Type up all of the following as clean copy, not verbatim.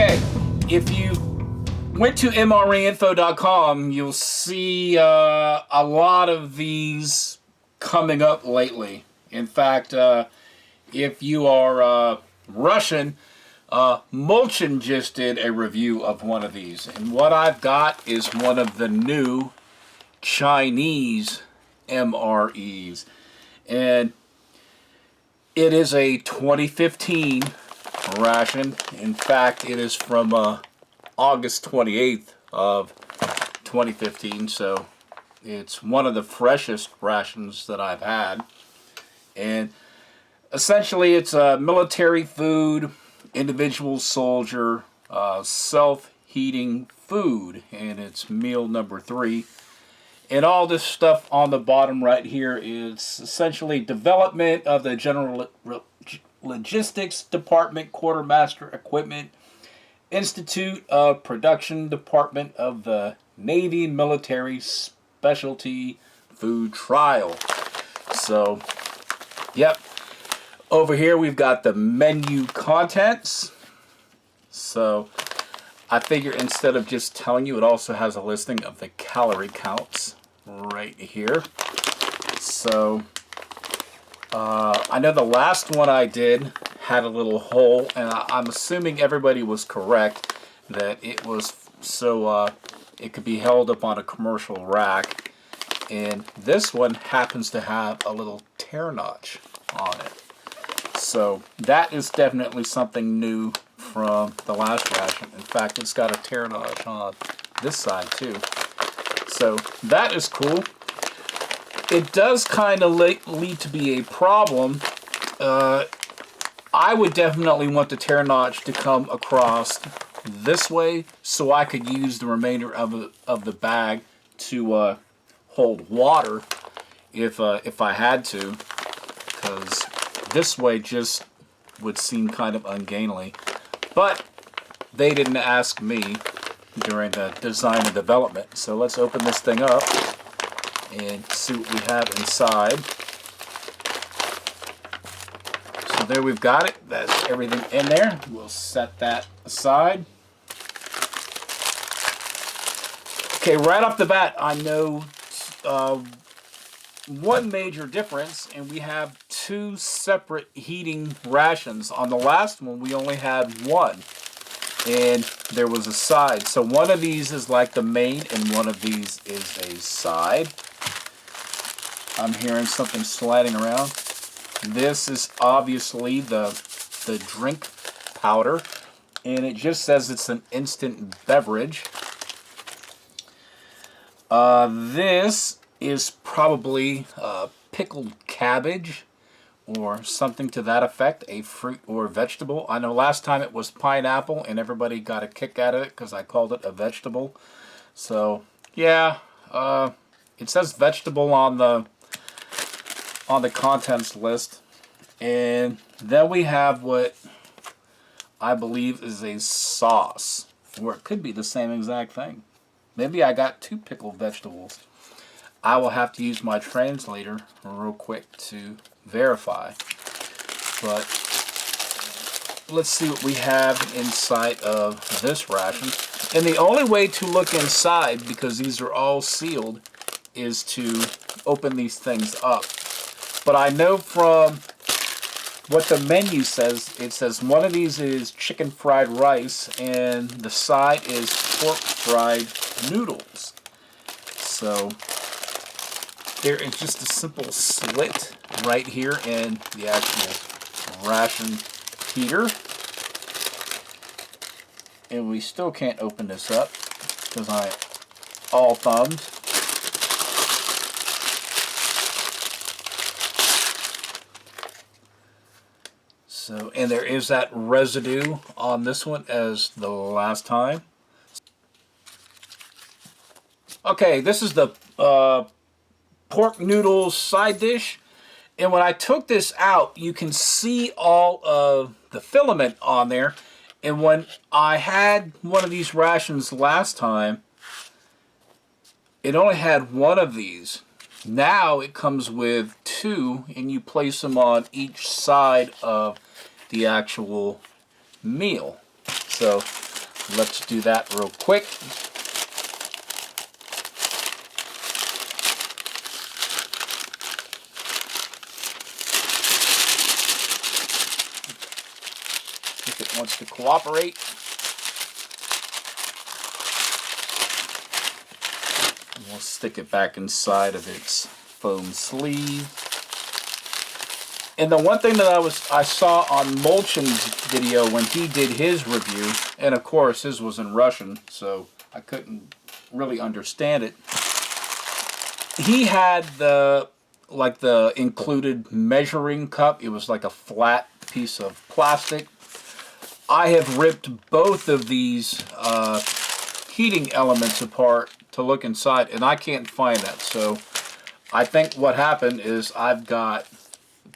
Okay, if you went to MREinfo.com, you'll see a lot of these coming up lately. In fact, if you are Russian, Mulchin just did a review of one of these. And what I've got is one of the new Chinese MREs. And it is a 2015 ration. In fact, it is from August 28th of 2015, so it's one of the freshest rations that I've had. And essentially it's a military food, individual soldier, self-heating food, and it's meal number 3. And all this stuff on the bottom right here is essentially development of the General Logistics Department, Quartermaster Equipment, Institute of Production Department of the Navy Military Specialty Food Trial. So, yep. Over here we've got the menu contents. So, I figure instead of just telling you, it also has a listing of the calorie counts right here. So, I know the last one I did had a little hole, and I'm assuming everybody was correct that it was so it could be held up on a commercial rack. And this one happens to have a little tear notch on it. So that is definitely something new from the last ration. In fact, it's got a tear notch on this side too. So that is cool. It does kind of lead to be a problem. I would definitely want the tear notch to come across this way so I could use the remainder of the bag to hold water if I had to, because this way just would seem kind of ungainly. But they didn't ask me during the design and development. So let's open this thing up and see what we have inside. So there we've got it. That's everything in there. We'll set that aside. Okay, right off the bat, I know one major difference, and we have 2 separate heating rations. On the last one, we only had one, and there was a side. So one of these is like the main, and one of these is a side. I'm hearing something sliding around. This is obviously the drink powder, and it just says it's an instant beverage. This is probably pickled cabbage or something to that effect, a fruit or vegetable. I know last time it was pineapple and everybody got a kick out of it because I called it a vegetable. So yeah, it says vegetable on the contents list. And then we have what I believe is a sauce, or it could be the same exact thing. Maybe I got 2 pickled vegetables. I will have to use my translator real quick to verify. But let's see what we have inside of this ration. And the only way to look inside, because these are all sealed, is to open these things up. But I know from what the menu says, it says one of these is chicken fried rice and the side is pork fried noodles. So there is just a simple slit right here in the actual ration heater. And we still can't open this up because I all thumbs. So, and there is that residue on this one as the last time. Okay, this is the pork noodles side dish. And when I took this out, you can see all of the filament on there. And when I had one of these rations last time, it only had one of these. Now it comes with 2, and you place them on each side of the actual meal. So let's do that real quick. If it wants to cooperate. And we'll stick it back inside of its foam sleeve. And the one thing that I saw on Molchan's video when he did his review, and of course his was in Russian, so I couldn't really understand it. He had the included measuring cup. It was like a flat piece of plastic. I have ripped both of these heating elements apart to look inside, and I can't find that. So I think what happened is I've got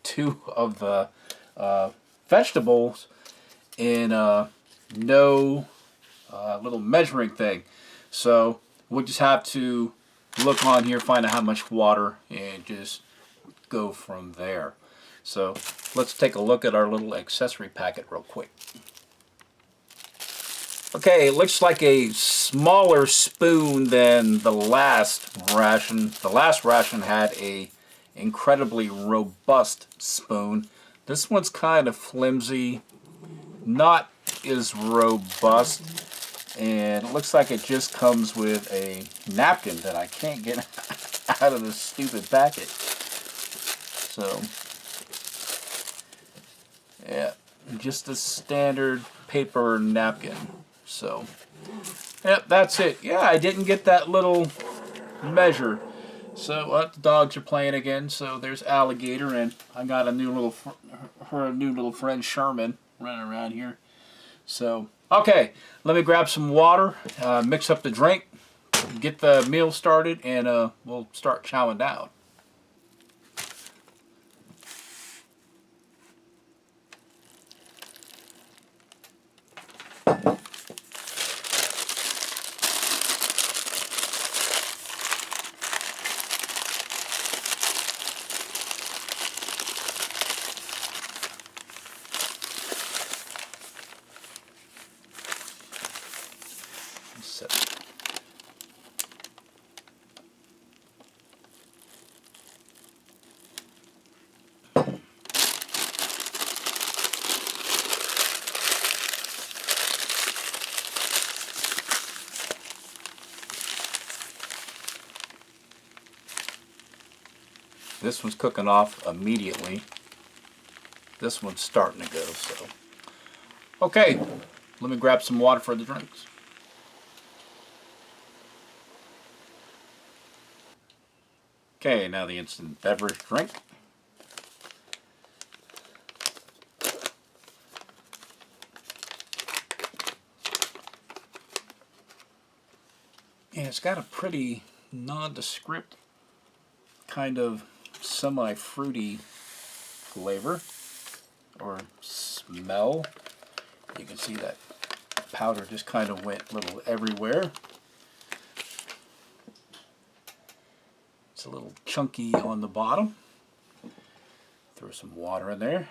two of the vegetables in no little measuring thing. So we'll just have to look on here, find out how much water, and just go from there. So let's take a look at our little accessory packet real quick. Okay, it looks like a smaller spoon than the last ration. The last ration had a incredibly robust spoon. This one's kind of flimsy, not as robust, and it looks like it just comes with a napkin that I can't get out of this stupid packet. So, yeah, just a standard paper napkin. So, yep, that's it. Yeah, I didn't get that little measure. So the dogs are playing again. So there's Alligator, and I got a new little friend Sherman running around here. So okay, let me grab some water, mix up the drink, get the meal started, and we'll start chowing down. This one's cooking off immediately. This one's starting to go, so. Okay, let me grab some water for the drinks. Okay, now the instant beverage drink. Yeah, it's got a pretty nondescript kind of semi-fruity flavor or smell. You can see that powder just kind of went a little everywhere. It's a little chunky on the bottom. Throw some water in there.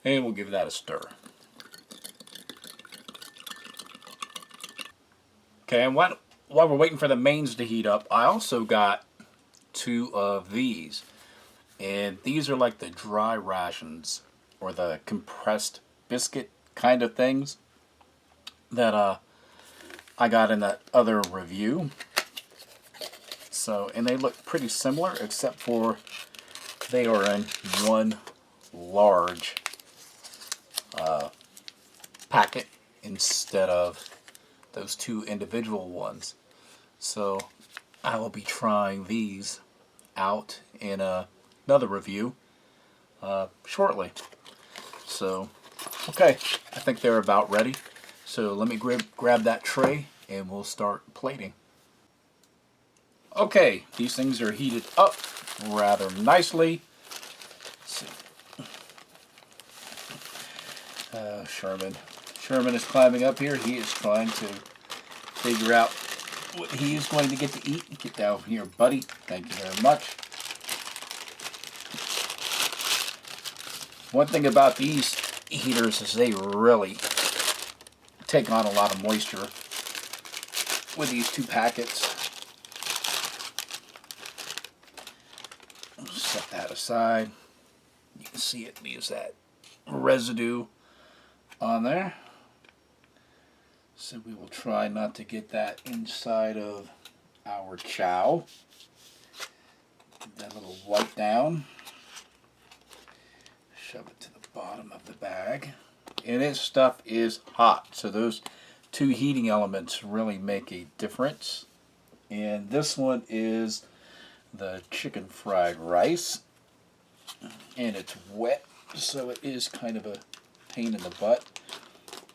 And we'll give that a stir. Okay, and while we're waiting for the mains to heat up, I also got two of these. And these are like the dry rations, or the compressed biscuit kind of things that I got in that other review. So, and they look pretty similar, except for they are in one large packet instead of those two individual ones. So I will be trying these out in another review shortly. So okay, I think they're about ready. So let me grab that tray and we'll start plating. Okay, these things are heated up rather nicely. Let's see. Sherman is climbing up here. He is trying to figure out what he is going to get to eat. Get down here, buddy. Thank you very much. One thing about these heaters is they really take on a lot of moisture with these 2 packets. Set that aside. You can see it leaves that residue on there. So we will try not to get that inside of our chow. Get that little wipe down. Shove it to the bottom of the bag. And this stuff is hot, so those 2 heating elements really make a difference. And this one is the chicken fried rice, and it's wet, so it is kind of a pain in the butt.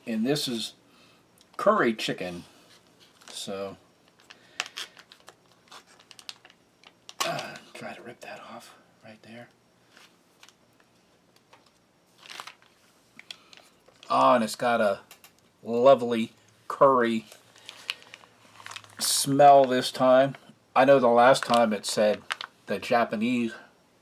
And this is curry chicken, so try to rip that off right there. Oh, and it's got a lovely curry smell this time. I know the last time it said the Japanese,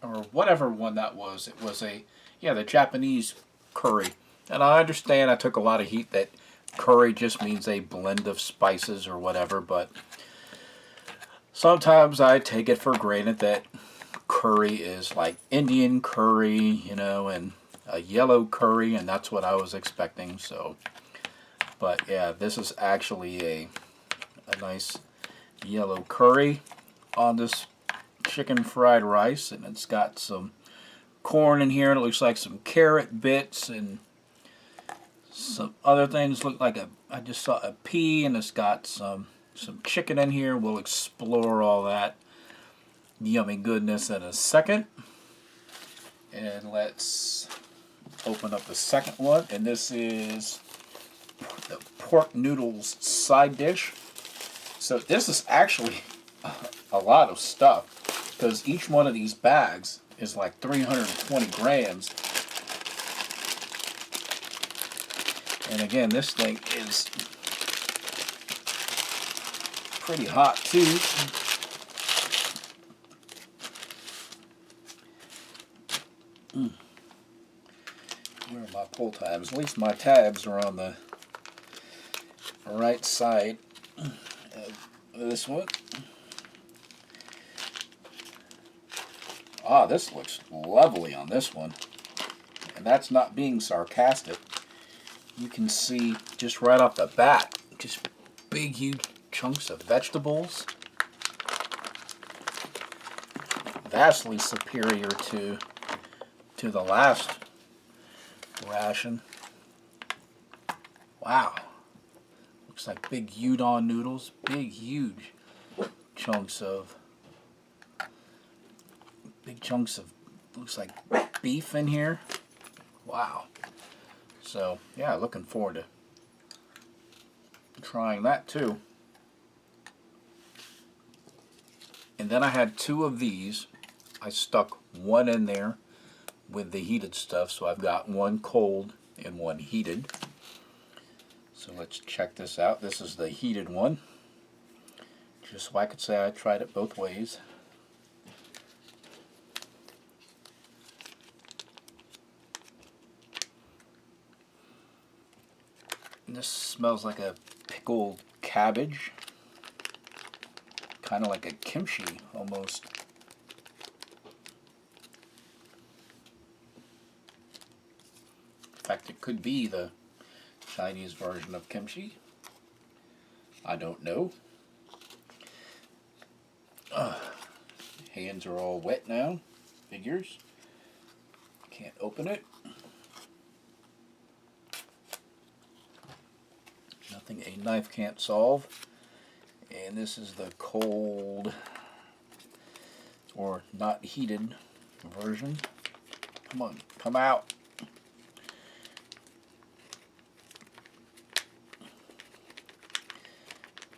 or whatever one that was, it was the Japanese curry. And I understand I took a lot of heat that curry just means a blend of spices or whatever, but sometimes I take it for granted that curry is like Indian curry, you know, and a yellow curry, and that's what I was expecting. So, but yeah, this is actually a nice yellow curry on this chicken fried rice, and it's got some corn in here, and it looks like some carrot bits and some other things. Look like I just saw a pea, and it's got some chicken in here. We'll explore all that yummy goodness in a second. And let's open up the second one, and this is the pork noodles side dish. So this is actually a lot of stuff, because each one of these bags is like 320 grams. And again, this thing is pretty hot too. Where are my pull tabs? At least my tabs are on the right side of this one. Ah, this looks lovely on this one. And that's not being sarcastic. You can see just right off the bat, just big, huge chunks of vegetables. Vastly superior to the last ration. Wow. Looks like big udon noodles, big, huge chunks of looks like beef in here. Wow. So yeah, looking forward to trying that too. And then I had 2 of these. I stuck one in there with the heated stuff, so I've got one cold and one heated. So let's check this out. This is the heated one, just so I could say I tried it both ways. And this smells like a pickled cabbage, kind of like a kimchi almost. In fact, it could be the Chinese version of kimchi. I don't know. Hands are all wet now. Figures. Can't open it. Nothing a knife can't solve. And this is the cold or not heated version. Come on, come out.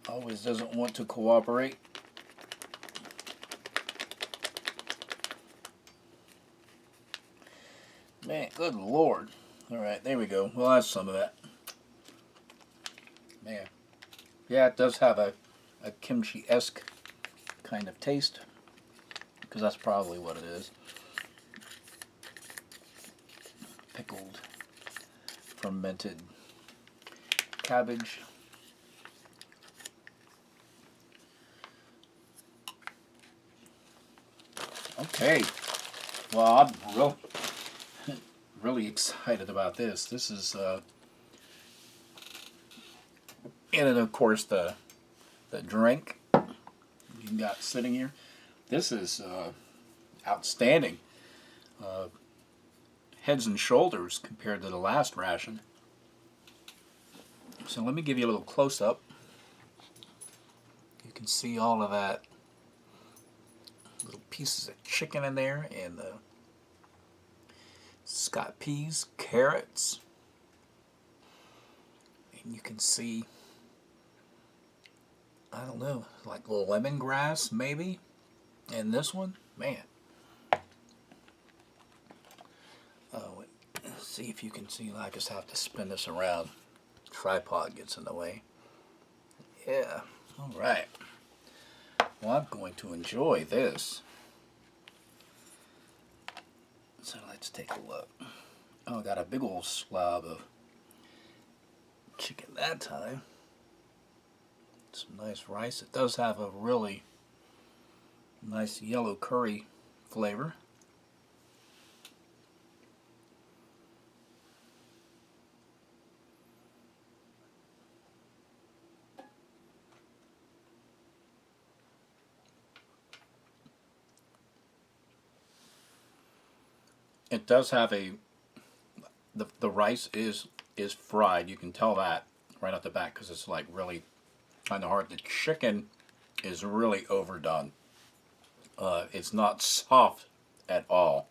Always doesn't want to cooperate. Man, good Lord. Alright, there we go. Well, that's some of that. Man. Yeah, it does have a kimchi-esque kind of taste, because that's probably what it is. pickled fermented cabbage. Okay, well, I'm really excited about this. This is, and then of course the drink you got sitting here. This is outstanding. Heads and shoulders compared to the last ration. So let me give you a little close-up. You can see all of that little pieces of chicken in there, and it's got peas, carrots, and you can see, I don't know, like lemongrass maybe. And this one, man. Oh, let's see if you can see. I just have to spin this around. The tripod gets in the way. Yeah. All right. Well, I'm going to enjoy this. So let's take a look. Oh, I got a big old slab of chicken that time. Some nice rice. It does have a really nice yellow curry flavor. It does have the rice is fried. You can tell that right off the bat because it's like really kind of hard. The chicken is really overdone. It's not soft at all.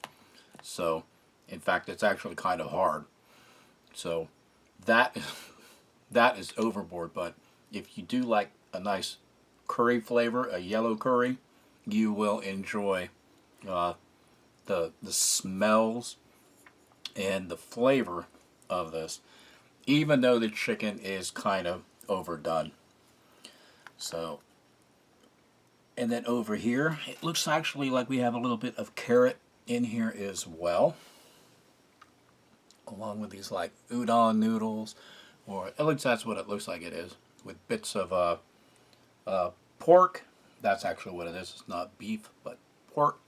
So, in fact, it's actually kind of hard. So, that is overboard. But if you do like a nice curry flavor, a yellow curry, you will enjoy the smells and the flavor of this, even though the chicken is kind of overdone. So, and then over here, it looks actually like we have a little bit of carrot in here as well, along with these like udon noodles, or at least that's what it looks like it is, with bits of pork. That's actually what it is. It's not beef, but pork.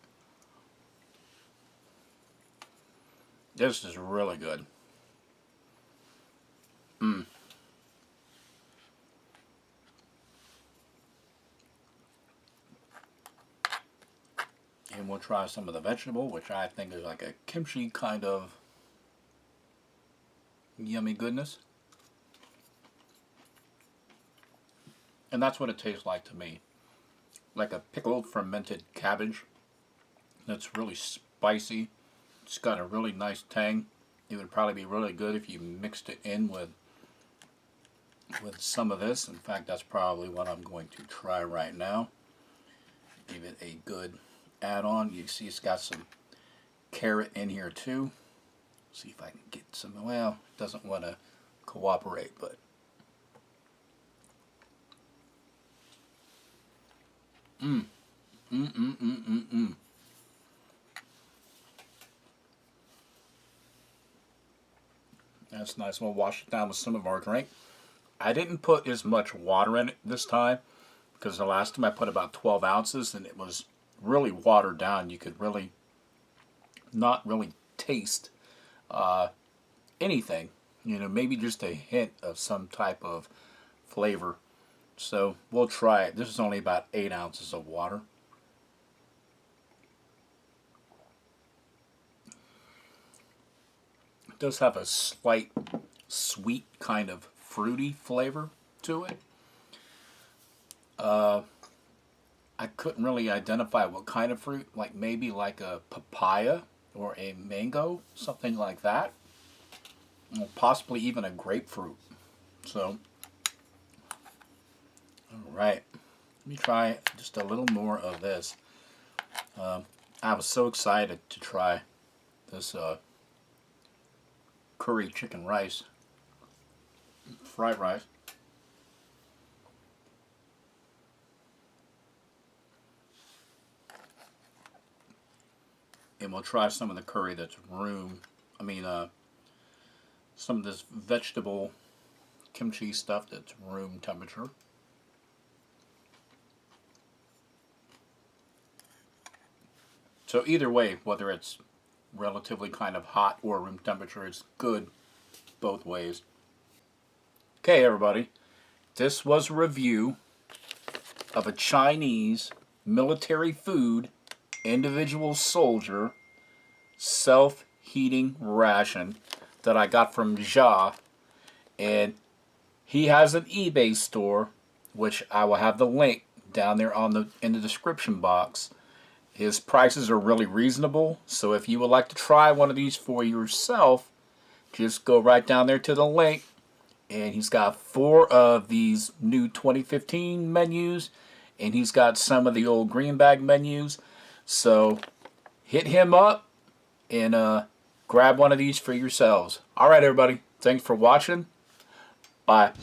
This is really good. And we'll try some of the vegetable, which I think is like a kimchi kind of yummy goodness. And that's what it tastes like to me. Like a pickled fermented cabbage that's really spicy. It's got a really nice tang. It would probably be really good if you mixed it in with some of this. In fact, that's probably what I'm going to try right now. Give it a good add-on. You see it's got some carrot in here too. See if I can get some. Well, it doesn't want to cooperate, but that's nice. We'll wash it down with some of our drink. I didn't put as much water in it this time because the last time I put about 12 ounces and it was really watered down. You could really not really taste anything. You know, maybe just a hint of some type of flavor. So we'll try it. This is only about 8 ounces of water. It does have a slight sweet kind of fruity flavor to it. I couldn't really identify what kind of fruit, like maybe like a papaya or a mango, something like that. Or possibly even a grapefruit. So, alright, let me try just a little more of this. I was so excited to try this curry chicken rice, fried rice. And we'll try some of the curry that's some of this vegetable kimchi stuff that's room temperature. So either way, whether it's relatively kind of hot or room temperature, it's good both ways. Okay, everybody, this was a review of a Chinese military food individual soldier self-heating ration that I got from Jia, and he has an eBay store, which I will have the link down there in the description box. His prices are really reasonable, so if you would like to try one of these for yourself, just go right down there to the link. And he's got 4 of these new 2015 menus, and he's got some of the old green bag menus. So hit him up and grab one of these for yourselves. All right, everybody. Thanks for watching. Bye.